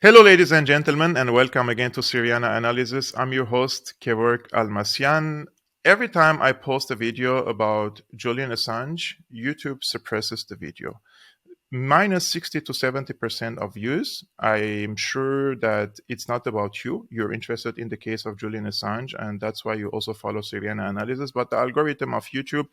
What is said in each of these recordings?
Hello, ladies and gentlemen, and welcome again to Syriana Analysis. I'm your host, Kevork Almasyan. Every time I post a video about Julian Assange, YouTube suppresses the video. Minus 60 to 70% of views. I'm sure that it's not about you. You're interested in the case of Julian Assange, and that's why you also follow Syriana Analysis. But the algorithm of YouTube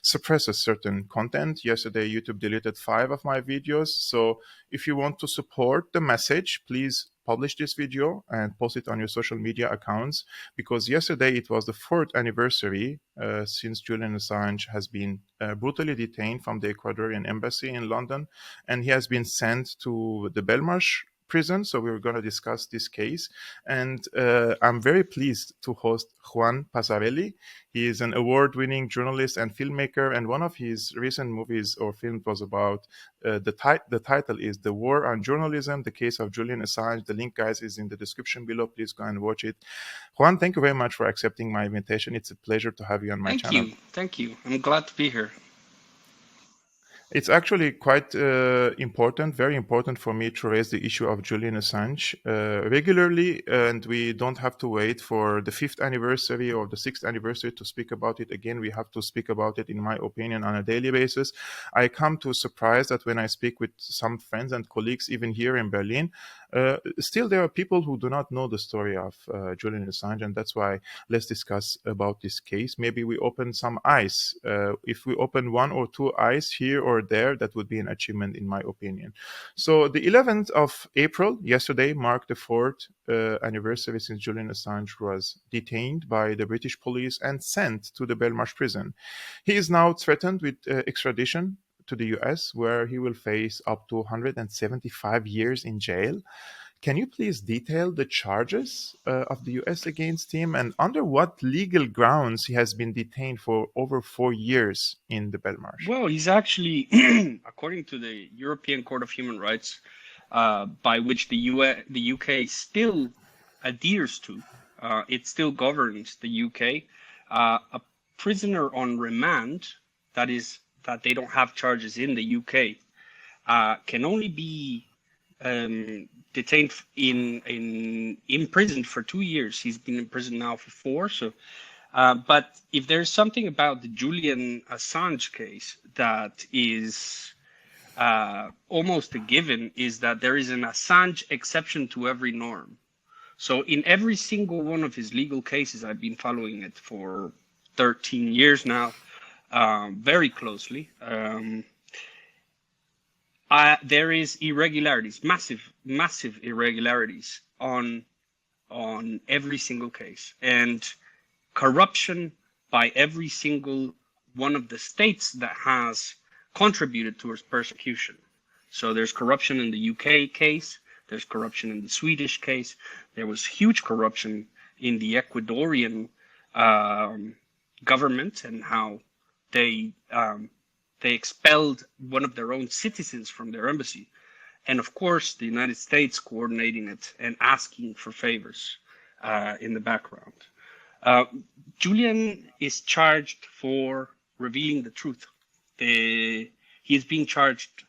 suppresses certain content. Yesterday, YouTube deleted 5 of my videos. So if you want to support the message, please publish this video and post it on your social media accounts, because yesterday it was the 4th anniversary since Julian Assange has been brutally detained from the Ecuadorian embassy in London, and he has been sent to the Belmarsh prison. So we're going to discuss this case, and I'm very pleased to host Juan Passarelli. He is an award-winning journalist and filmmaker, and one of his recent movies or films was about the title is The War on Journalism, the case of Julian Assange. The link, guys, is in the description below. Please go and watch it. Juan, thank you very much for accepting my invitation. It's a pleasure to have you on my channel. Thank you. I'm glad to be here. It's actually quite important, very important for me to raise the issue of Julian Assange regularly, and we don't have to wait for the 5th anniversary or the 6th anniversary to speak about it again. We have to speak about it, in my opinion, on a daily basis. I come to surprise that when I speak with some friends and colleagues, even here in Berlin, still there are people who do not know the story of Julian Assange, and that's why let's discuss about this case. Maybe we open some eyes. If we open 1 or 2 eyes here or there, that would be an achievement, in my opinion. So the 11th of April, yesterday, marked the 4th anniversary since Julian Assange was detained by the British police and sent to the Belmarsh prison. He is now threatened with extradition to the US, where he will face up to 175 years in jail. Can you please detail the charges of the US against him, and under what legal grounds he has been detained for over 4 years in the Belmarsh? Well, he's actually, according to the European Court of Human Rights, by which the UK still adheres to, it still governs the UK, a prisoner on remand, that is, that they don't have charges in the UK, can only be detained in prison for 2 years. He's been in prison now for 4. So, but if there's something about the Julian Assange case that is almost a given, is that there is an Assange exception to every norm. So in every single one of his legal cases, I've been following it for 13 years now, very closely. There is irregularities, massive irregularities on every single case, and corruption by every single one of the states that has contributed towards persecution. So there's corruption in the UK case, there's corruption in the Swedish case, there was huge corruption in the Ecuadorian government, and how they expelled one of their own citizens from their embassy. And of course, the United States coordinating it and asking for favors in the background. Julian is charged for revealing the truth. He is being charged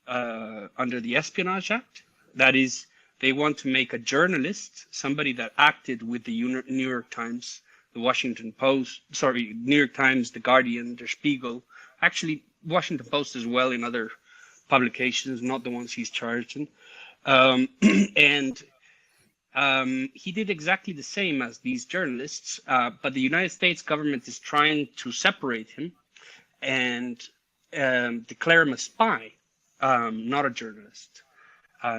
under the Espionage Act. That is, they want to make a journalist, somebody that acted with the New York Times, the Washington Post, New York Times, the Guardian, Der Spiegel, actually Washington Post as well in other publications, not the ones he's charged in. He did exactly the same as these journalists, but the United States government is trying to separate him and declare him a spy, not a journalist.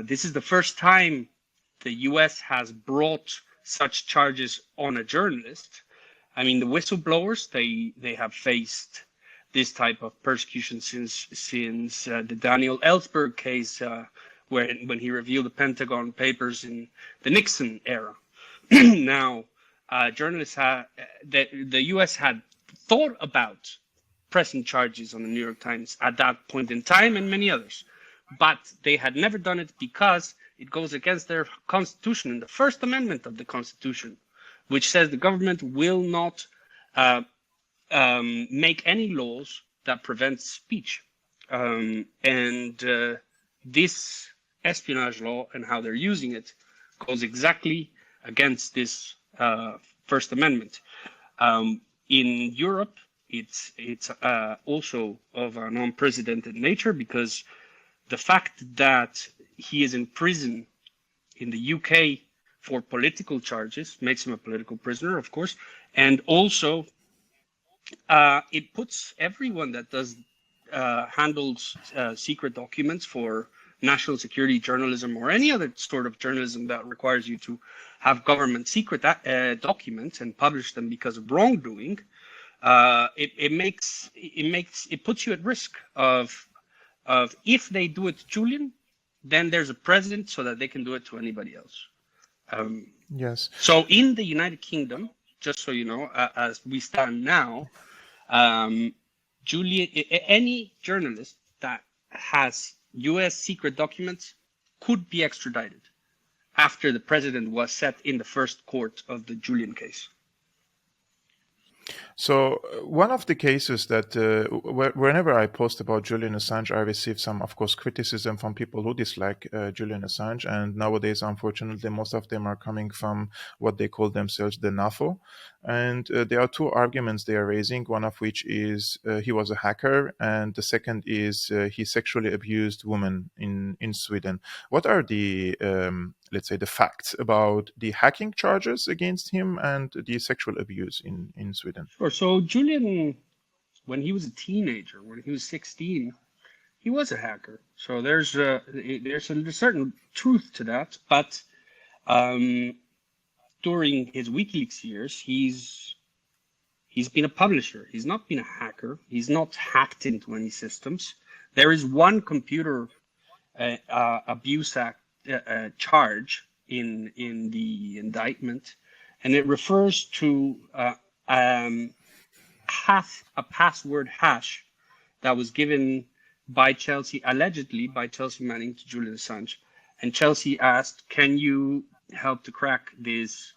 This is the first time the US has brought such charges on a journalist. I mean, the whistleblowers, they have faced this type of persecution since the Daniel Ellsberg case, when he revealed the Pentagon Papers in the Nixon era. Now, journalists the U.S. had thought about pressing charges on the New York Times at that point in time, and many others, but they had never done it because it goes against their constitution, in the First Amendment of the Constitution, which says the government will not make any laws that prevent speech. This espionage law and how they're using it goes exactly against this First Amendment. In Europe, it's also of an unprecedented nature, because the fact that he is in prison in the UK for political charges makes him a political prisoner, of course, and also it puts everyone that handles secret documents for national security journalism or any other sort of journalism that requires you to have government secret documents and publish them because of wrongdoing. It puts you at risk of if they do it to Julian, then there's a precedent so that they can do it to anybody else. Yes. So in the United Kingdom, just so you know, as we stand now, any journalist that has U.S. secret documents could be extradited after the president was set in the first court of the Julian case. So one of the cases that whenever I post about Julian Assange, I receive some, of course, criticism from people who dislike Julian Assange. And nowadays, unfortunately, most of them are coming from what they call themselves the Navo. And there are two arguments they are raising, one of which is he was a hacker, and the second is he sexually abused women in Sweden. What are the, let's say, the facts about the hacking charges against him and the sexual abuse in Sweden? Sure. So Julian, when he was a teenager, when he was 16, he was a hacker. So there's a certain truth to that. But during his WikiLeaks years, he's been a publisher. He's not been a hacker. He's not hacked into any systems. There is one computer abuse act charge in the indictment, and it refers to a password hash that was given by Chelsea, allegedly by Chelsea Manning, to Julian Assange. And Chelsea asked, can you help to crack this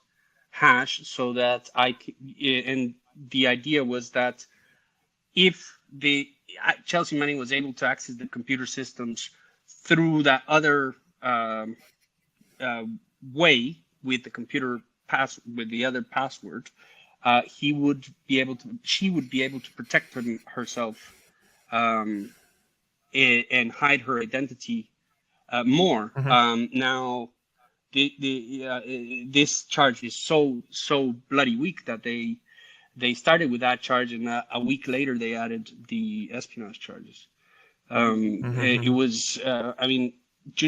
hash so that and the idea was that if Chelsea Manning was able to access the computer systems through that other way with the computer with the other password, she would be able to protect herself and hide her identity more. Mm-hmm. Now, this charge is so bloody weak that they started with that charge, and a week later they added the espionage charges. It was, Julian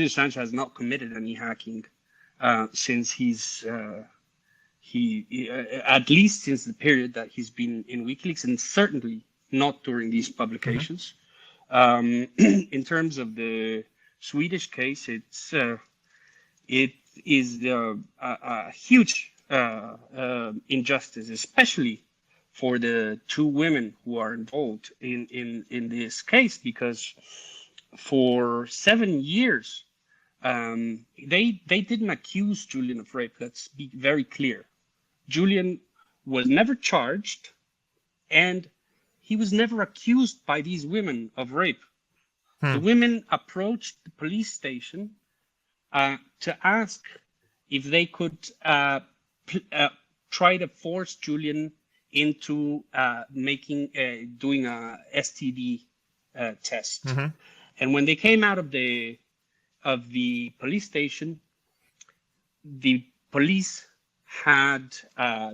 Assange has not committed any hacking since at least since the period that he's been in WikiLeaks, and certainly not during these publications. In terms of the Swedish case, it is a huge injustice, especially for the two women who are involved in this case, because for 7 years they didn't accuse Julian of rape. Let's be very clear. Julian was never charged, and he was never accused by these women of rape. The women approached the police station to ask if they could try to force Julian into doing a STD test. And when they came out of the police station, the police had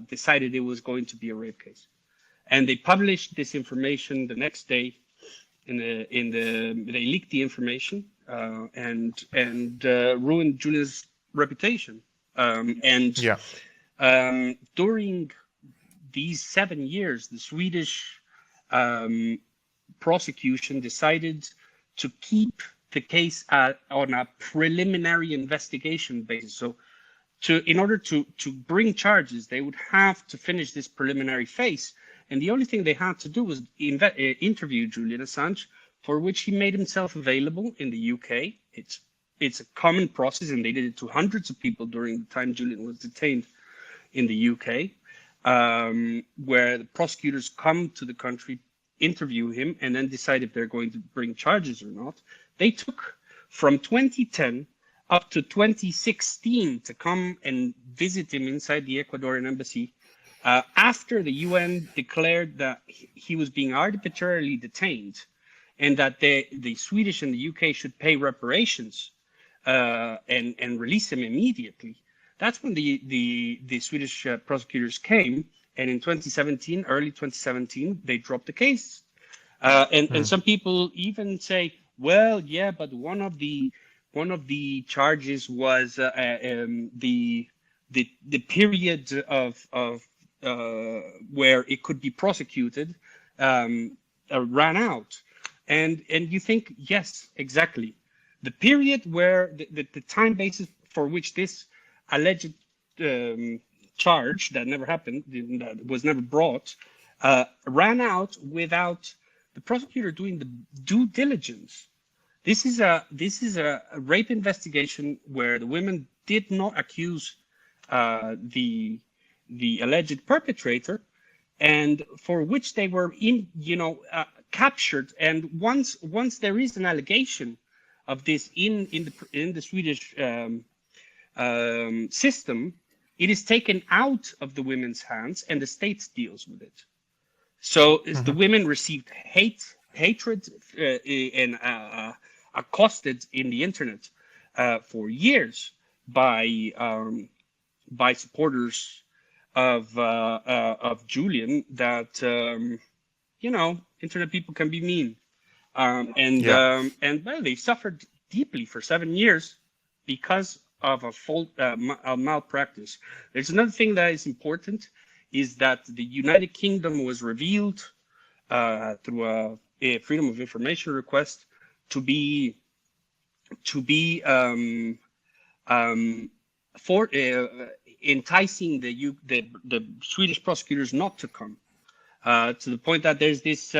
decided it was going to be a rape case, and they published this information the next day. They leaked the information and ruined Julian's reputation. During these 7 years, the Swedish prosecution decided to keep the case on a preliminary investigation basis. So in order to bring charges, they would have to finish this preliminary phase. And the only thing they had to do was interview Julian Assange, for which he made himself available in the UK. It's a common process, and they did it to hundreds of people during the time Julian was detained in the UK, where the prosecutors come to the country, interview him, and then decide if they're going to bring charges or not. They took from 2010 up to 2016 to come and visit him inside the Ecuadorian embassy after the UN declared that he was being arbitrarily detained and that the Swedish and the UK should pay reparations and release him immediately. That's when the Swedish prosecutors came, and in 2017, early 2017, they dropped the case. And some people even say, well, yeah, but one of the charges was the period of where it could be prosecuted ran out, and you think, yes, exactly, the period where the time basis for which this alleged charge that never happened, that was never brought, ran out without the prosecutor doing the due diligence. This is a rape investigation where the women did not accuse the alleged perpetrator, and for which they were captured. And once there is an allegation of this in the Swedish system, it is taken out of the women's hands, and the state deals with it. So the women received hatred and accosted in the internet for years by supporters of Julian, that internet people can be mean, and well, they suffered deeply for 7 years because of a malpractice. There's another thing that is important, is that the United Kingdom was revealed through a Freedom of Information request to be for enticing the Swedish prosecutors not to come, to the point that there's this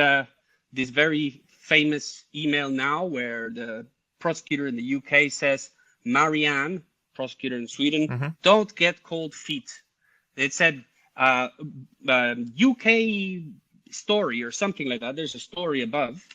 very famous email now where the prosecutor in the UK says, Marianne, prosecutor in Sweden, don't get cold feet. It said UK story or something like that. There's a story above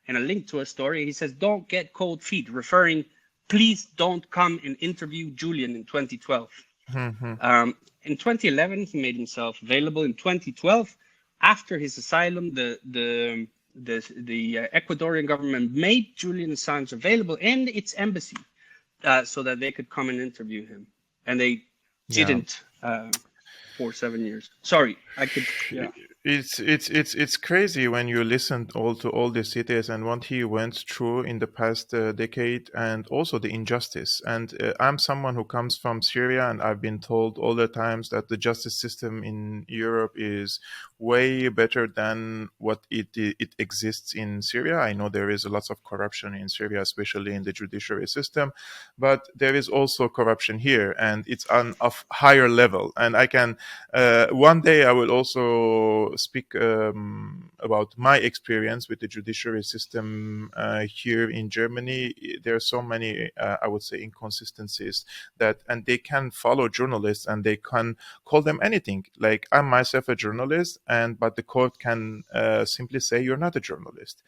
and a link to a story. He says, don't get cold feet, referring, please don't come and interview Julian in 2012. In 2011, he made himself available. In 2012, after his asylum, the Ecuadorian government made Julian Assange available and its embassy so that they could come and interview him. And they didn't for 7 years. Sorry, I could. Yeah. It's crazy when you listen to all the cities and what he went through in the past decade, and also the injustice. And I'm someone who comes from Syria, and I've been told all the times that the justice system in Europe is way better than what it exists in Syria. I know there is lots of corruption in Syria, especially in the judiciary system, but there is also corruption here, and it's on a higher level. And I can one day I will also speak about my experience with the judiciary system here in Germany. There are so many, I would say, inconsistencies and they can follow journalists and they can call them anything. Like, I'm myself a journalist, but the court can simply say, you're not a journalist.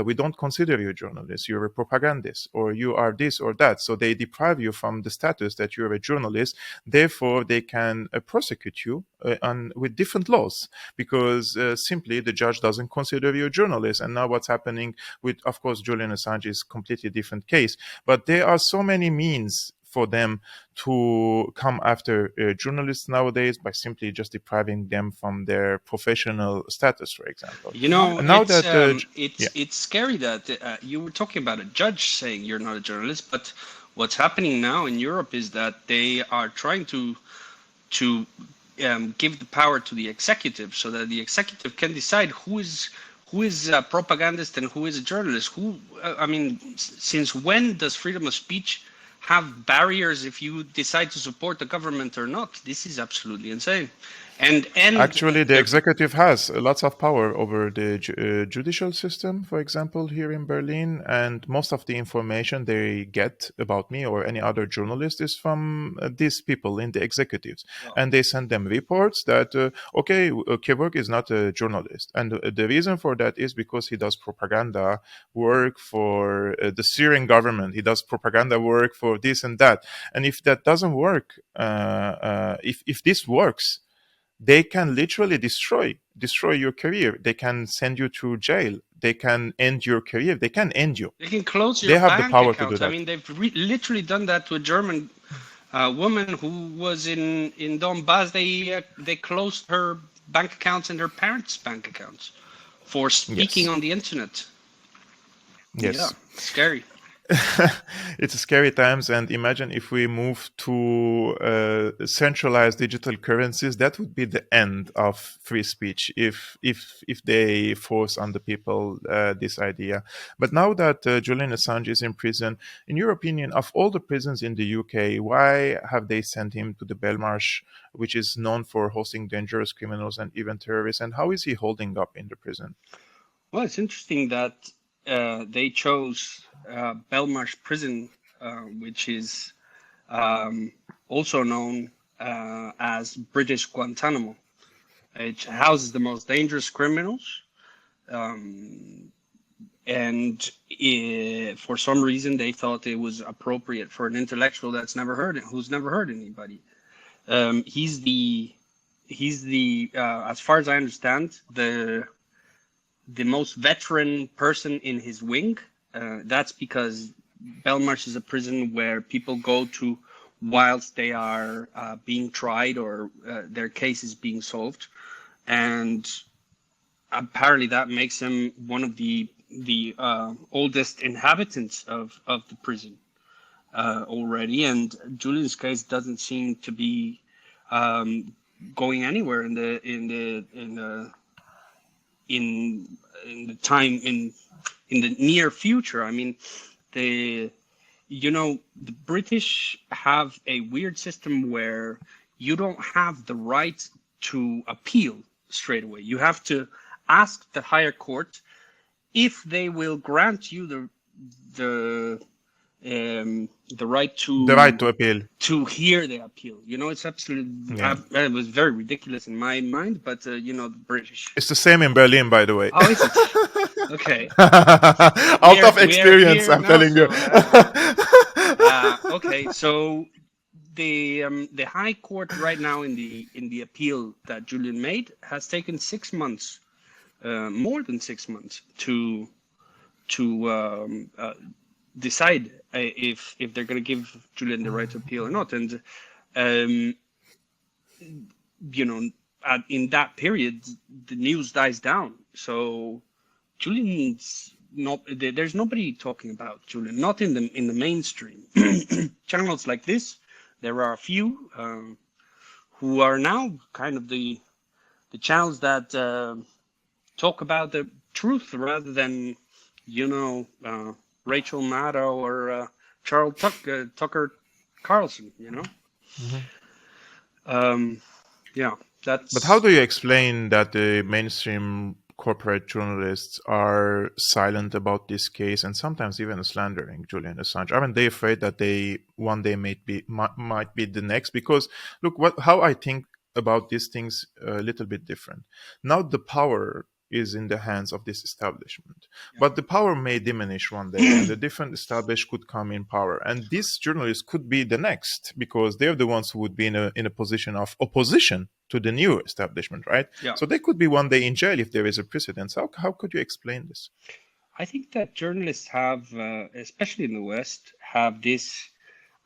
We don't consider you a journalist. You're a propagandist, or you are this or that. So they deprive you from the status that you're a journalist. Therefore, they can prosecute you with different laws, because simply the judge doesn't consider you a journalist. And now what's happening with, of course, Julian Assange is a completely different case. But there are so many means for them to come after journalists nowadays by simply just depriving them from their professional status, for example. It's scary that you were talking about a judge saying you're not a journalist, but what's happening now in Europe is that they are trying to give the power to the executive, so that the executive can decide who who is a propagandist and who is a journalist? I mean, since when does freedom of speech have barriers if you decide to support the government or not? This is absolutely insane. And Actually, the executive has lots of power over the judicial system, for example, here in Berlin. And most of the information they get about me or any other journalist is from these people in the executives. And they send them reports that, okay, Kevork is not a journalist. And the reason for that is because he does propaganda work for the Syrian government. He does propaganda work for this and that. And if that doesn't work, if this works, they can literally destroy your career. They can send you to jail. They can end your career. They can end you. They can close your They have the bank power to do accounts. that. I mean, they've literally done that to a German woman who was in Donbass. They closed her bank accounts and her parents' bank accounts for speaking on the internet. Yes. Yeah, scary. It's scary times, and imagine if we move to centralized digital currencies. That would be the end of free speech if they force on the people this idea. But now that Julian Assange is in prison, in your opinion, of all the prisons in the UK, why have they sent him to the Belmarsh, which is known for hosting dangerous criminals and even terrorists? And how is he holding up in the prison? Well, it's interesting that they chose Belmarsh Prison, which is also known as British Guantanamo. It houses the most dangerous criminals, and for some reason they thought it was appropriate for an intellectual who's never heard anybody. He's the as far as I understand, the most veteran person in his wing. That's because Belmarsh is a prison where people go to whilst they are being tried or their case is being solved. And apparently that makes him one of the oldest inhabitants of the prison already. And Julian's case doesn't seem to be going anywhere in the near future. I mean, the British have a weird system where you don't have the right to appeal straight away. You have to ask the higher court if they will grant you the right to appeal, to hear the appeal. It's absolutely it was very ridiculous in my mind, but the British, it's the same in Berlin, by the way. Oh, is it? Okay. Out of experience, I'm telling you. Okay, so the High Court right now in the appeal that Julian made has taken 6 months, more than 6 months to decide if they're going to give Julian the right to appeal or not. And in that period, the news dies down. So Julian's not. There's nobody talking about Julian, not in the mainstream channels like this. There are a few who are now kind of the channels that talk about the truth rather than Rachel Maddow or Charles Tucker Carlson. Yeah, that's. But how do you explain that the mainstream corporate journalists are silent about this case and sometimes even slandering Julian Assange? Aren't they afraid that they one day might be the next? Because look, how I think about these things a little bit different. Now the power is in the hands of this establishment, but the power may diminish one day and a different establishment could come in power, and these journalists could be the next because they're the ones who would be in a position of opposition to the new establishment, right? So they could be one day in jail if there is a precedent. How could you explain this? I think that journalists have, especially in the West, have this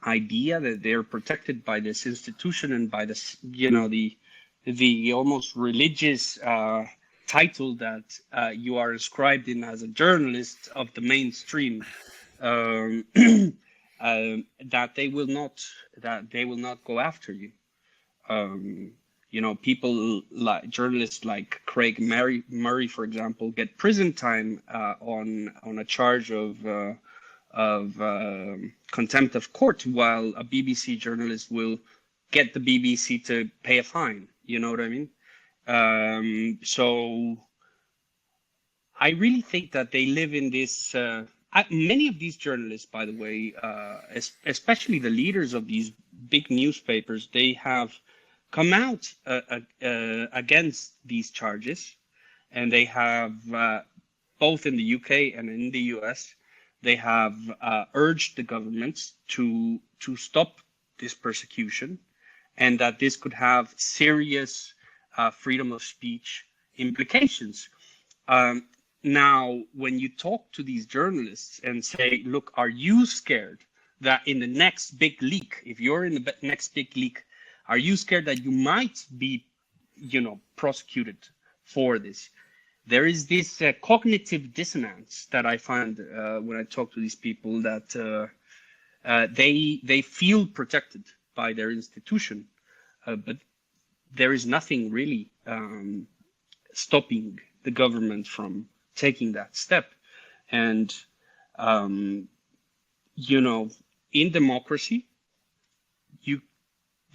idea that they're protected by this institution and by this, the almost religious title that you are inscribed in as a journalist of the mainstream, that they will not go after you. People like journalists like Craig Murray, for example, get prison time on a charge of contempt of court, while a BBC journalist will get the BBC to pay a fine. You know what I mean? So I really think that they live in this. Many of these journalists, by the way, especially the leaders of these big newspapers, they have come out against these charges, and they have both in the UK and in the US, they have urged the governments to stop this persecution, and that this could have serious freedom of speech implications. Now, when you talk to these journalists and say, look, are you scared that in the next big leak, if you're in the next big leak, are you scared that you might be, prosecuted for this? There is this cognitive dissonance that I find when I talk to these people, that they feel protected by their institution, but there is nothing really stopping the government from taking that step. And, in democracy,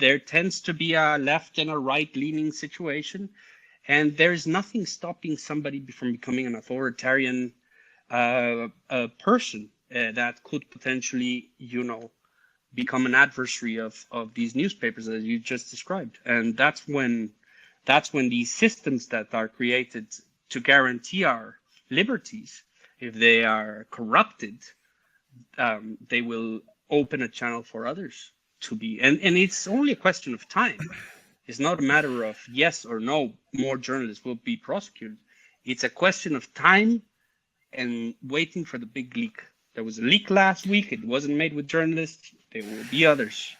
there tends to be a left and a right-leaning situation, and there's nothing stopping somebody from becoming an authoritarian person that could potentially, become an adversary of these newspapers, as you just described. And that's when these systems that are created to guarantee our liberties, if they are corrupted, they will open a channel for others to be. And it's only a question of time. It's not a matter of yes or no, more journalists will be prosecuted. It's a question of time and waiting for the big leak. There was a leak last week. It wasn't made with journalists. There will be others.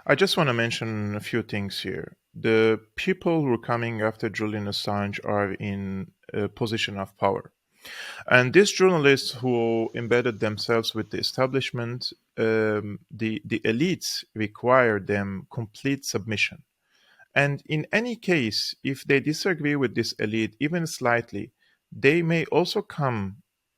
I just want to mention a few things here. The people who are coming after Julian Assange are in a position of power. And these journalists who embedded themselves with the establishment, the elites require them complete submission. And in any case, if they disagree with this elite even slightly, they may also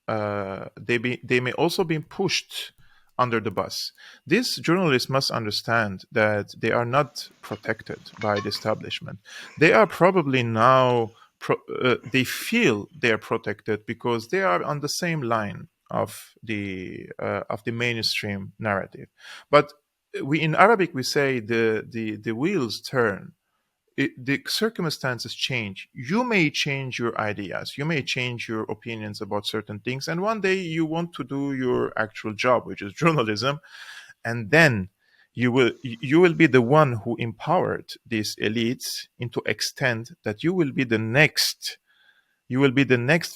they may also be pushed under the bus. These journalists must understand that they are not protected by the establishment. They are probably now they feel they are protected because they are on the same line of the mainstream narrative. But in Arabic we say the wheels turn. The circumstances change. You may change your ideas, you may change your opinions about certain things, and one day you want to do your actual job, which is journalism, and then you will be the one who empowered these elites into extent that you will be the next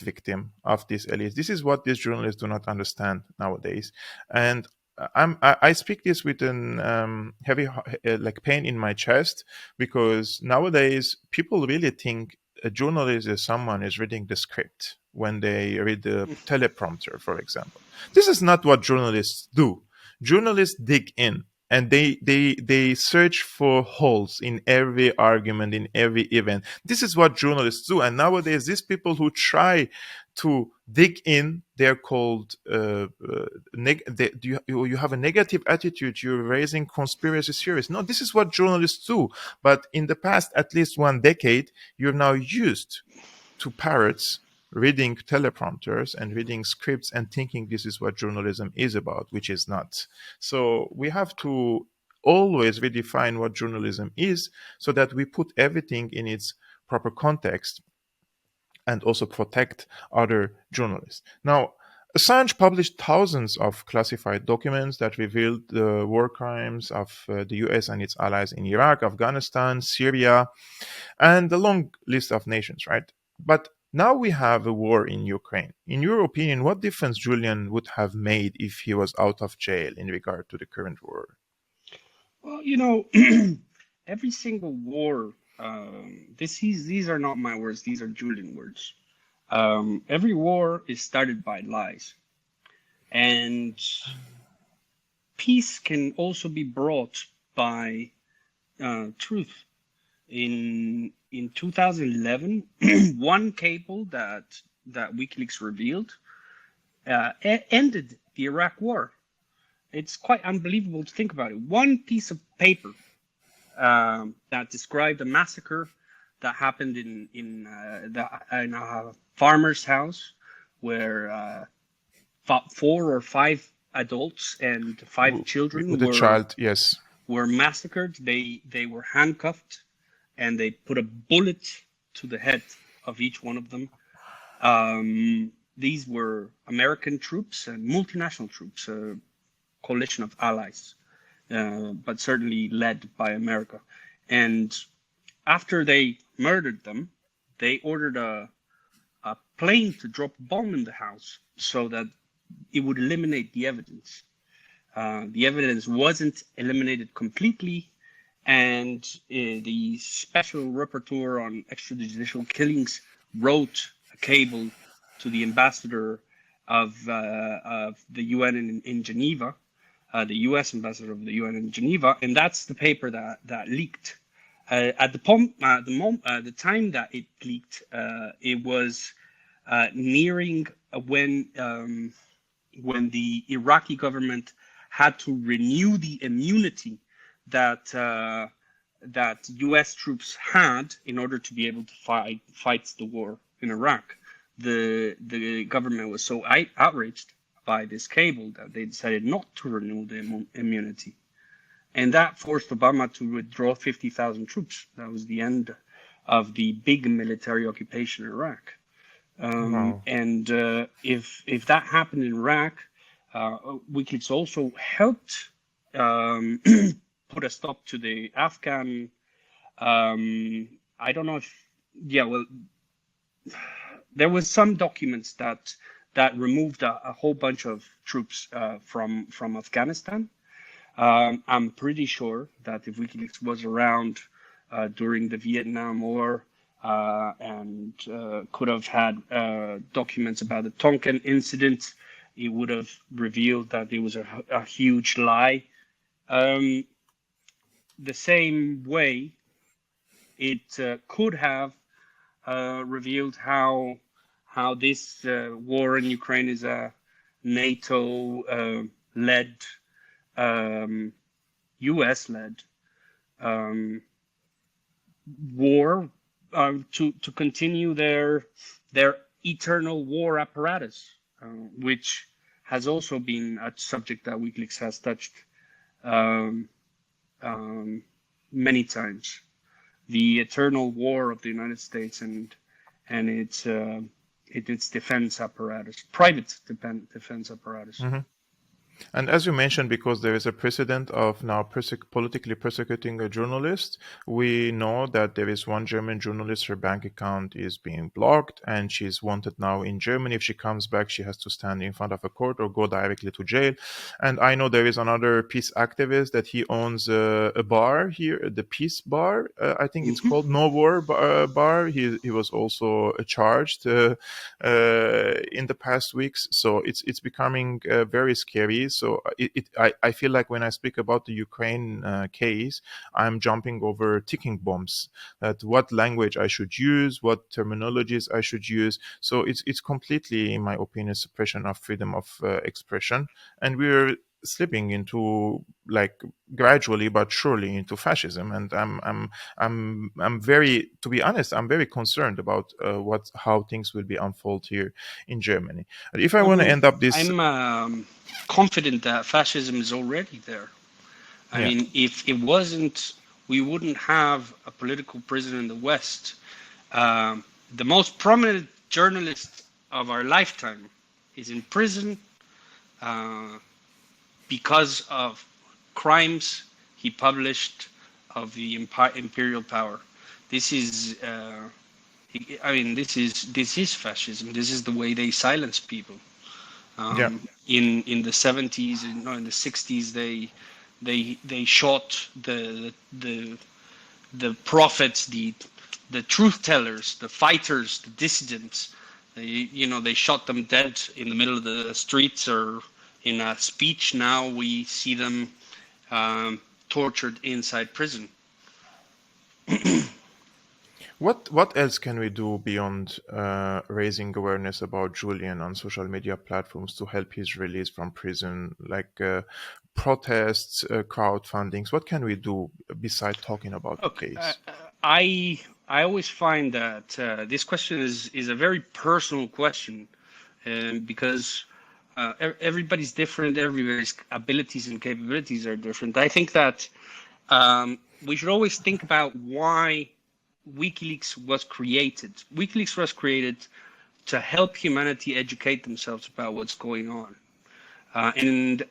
victim of these elites. This is what these journalists do not understand nowadays, and I speak this with an heavy like pain in my chest, because nowadays people really think a journalist is someone is reading the script when they read the teleprompter, for example. This is not what journalists do. Journalists dig in, and they search for holes in every argument, in every event. This is what journalists do. And nowadays, these people who try to dig in, they're called you have a negative attitude, you're raising conspiracy theories. No, this is what journalists do. But in the past at least 1 decade, you're now used to parrots reading teleprompters and reading scripts and thinking this is what journalism is about, which is not. So we have to always redefine what journalism is, so that we put everything in its proper context and also protect other journalists. Now, Assange published thousands of classified documents that revealed the war crimes of the US and its allies in Iraq, Afghanistan, Syria, and a long list of nations, right? But now we have a war in Ukraine. In your opinion, what difference Julian would have made if he was out of jail in regard to the current war? Well, every single war, these are not my words, these are Julian words. Every war is started by lies. And peace can also be brought by truth. in 2011, one cable that WikiLeaks revealed ended the Iraq War. It's quite unbelievable to think about it. One piece of paper that described a massacre that happened in a farmer's house where 4 or 5 adults and 5 children with a child, yes, were massacred. They were handcuffed, and they put a bullet to the head of each one of them. These were American troops and multinational troops, a coalition of allies, but certainly led by America. And after they murdered them, they ordered a plane to drop a bomb in the house so that it would eliminate the evidence. The evidence wasn't eliminated completely, and the Special Rapporteur on Extrajudicial Killings wrote a cable to the ambassador of the UN in Geneva, the U.S. ambassador of the UN in Geneva, and that's the paper that leaked. At the time that it leaked, it was nearing when the Iraqi government had to renew the immunity that U.S. troops had in order to be able to fight the war in Iraq. The government was so outraged by this cable that they decided not to renew the immunity, and that forced Obama to withdraw 50,000 troops. That was the end of the big military occupation in Iraq. Wow. And if that happened in Iraq, WikiLeaks also helped put a stop to the Afghan. I don't know if, there was some documents that removed a whole bunch of troops from Afghanistan. I'm pretty sure that if WikiLeaks was around during the Vietnam War and could have had documents about the Tonkin incident, it would have revealed that it was a huge lie. The same way, it could have revealed how this war in Ukraine is a NATO-led, US-led war to continue their eternal war apparatus, which has also been a subject that WikiLeaks has touched many times. The eternal war of the United States and its defense apparatus, private defense apparatus. Mm-hmm. And as you mentioned, because there is a precedent of now politically persecuting a journalist, we know that there is one German journalist, her bank account is being blocked, and she's wanted now in Germany. If she comes back, she has to stand in front of a court or go directly to jail. And I know there is another peace activist that he owns a bar here, the Peace Bar, I think it's called, No Bar. He was also charged in the past weeks. So it's becoming very scary. So I feel like when I speak about the Ukraine case, I'm jumping over ticking bombs. That what language I should use, what terminologies I should use. So it's completely, in my opinion, suppression of freedom of expression, and we're slipping into, like, gradually but surely into fascism. And I'm very, to be honest, I'm very concerned about how things will be unfold here in Germany. If I want to end up this, I'm confident that fascism is already there. I mean, if it wasn't, we wouldn't have a political prisoner in the West. The most prominent journalist of our lifetime is in prison because of crimes he published of the imperial power. This is, this is fascism. This is the way they silence people. In the 70s, in the 60s, they shot the prophets, the truth tellers, the fighters, the dissidents. They shot them dead in the middle of the streets or in a speech. Now we see them tortured inside prison. What else can we do beyond raising awareness about Julian on social media platforms to help his release from prison, like protests, crowdfundings? What can we do beside talking about the Look, case? I always find that this question is a very personal question, because everybody's different, everybody's abilities and capabilities are different. I think that we should always think about why WikiLeaks was created. WikiLeaks was created to help humanity educate themselves about what's going on. And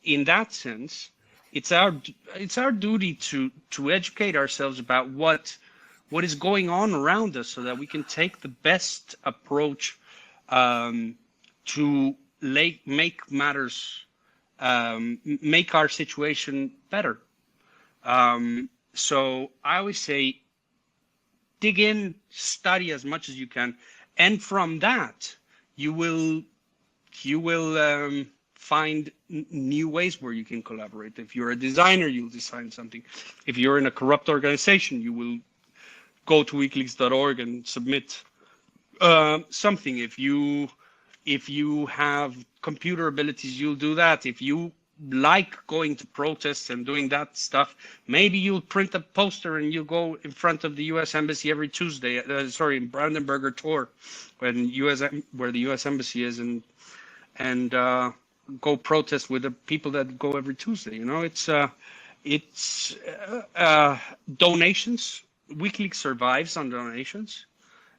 in that sense, it's our duty to educate ourselves about what is going on around us, so that we can take the best approach to make matters, make our situation better. So I always say, dig in, study as much as you can, and from that you will find new ways where you can collaborate. If you're a designer, you'll design something. If you're in a corrupt organization, you will go to wikileaks.org and submit something. If you have computer abilities, you'll do that. If you like going to protests and doing that stuff, maybe you'll print a poster and you go in front of the U.S. Embassy every Tuesday. In Brandenburger Tor, where the U.S. Embassy is, and go protest with the people that go every Tuesday. It's donations. WikiLeaks survives on donations.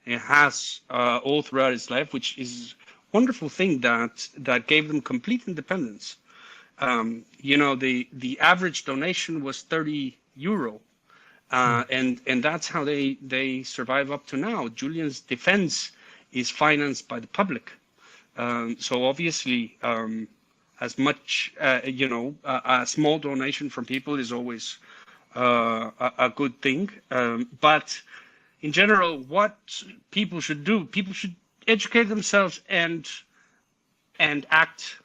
It has all throughout its life, which is a wonderful thing that gave them complete independence. The average donation was €30, and that's how they survive up to now. Julian's defense is financed by the public. So obviously, as much, a small donation from people is always a good thing. But in general, what people should do, people should educate themselves and act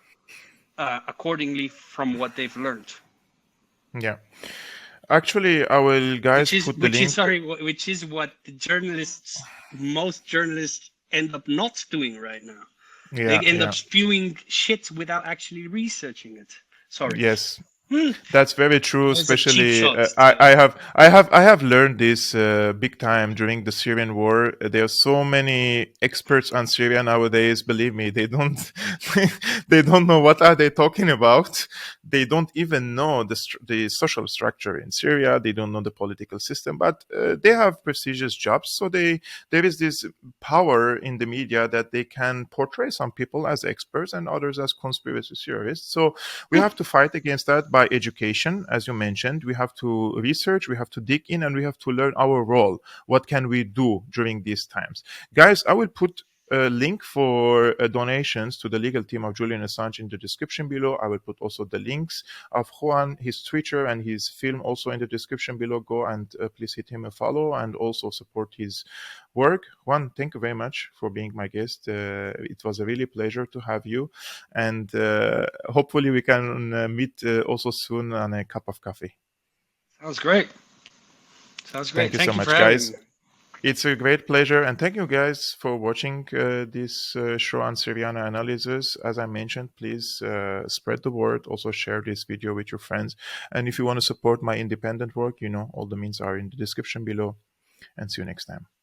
accordingly from what they've learned. Yeah. Actually, I will, guys, put the link. Which is what most journalists end up not doing right now. They end up spewing shit without actually researching it. Sorry. Yes, that's very true. Especially, shot. I have learned this big time during the Syrian war. There are so many experts on Syria nowadays. Believe me, they don't they don't know what are they talking about. They don't even know the social structure in Syria. They don't know the political system, but they have prestigious jobs. So there is this power in the media that they can portray some people as experts and others as conspiracy theorists. So we have to fight against that by education, as you mentioned. We have to research, we have to dig in, and we have to learn our role. What can we do during these times? Guys, I will put a link for donations to the legal team of Julian Assange in the description below. I will put also the links of Juan, his Twitter and his film also in the description below. Go and please hit him a follow and also support his work. Juan, thank you very much for being my guest. It was a really pleasure to have you, and hopefully we can meet also soon on a cup of coffee. Sounds great. Thank you so much, guys. It's a great pleasure, and thank you guys for watching this show on Syriana analysis. As I mentioned, please spread the word. Also share this video with your friends. And if you want to support my independent work, all the means are in the description below. And see you next time.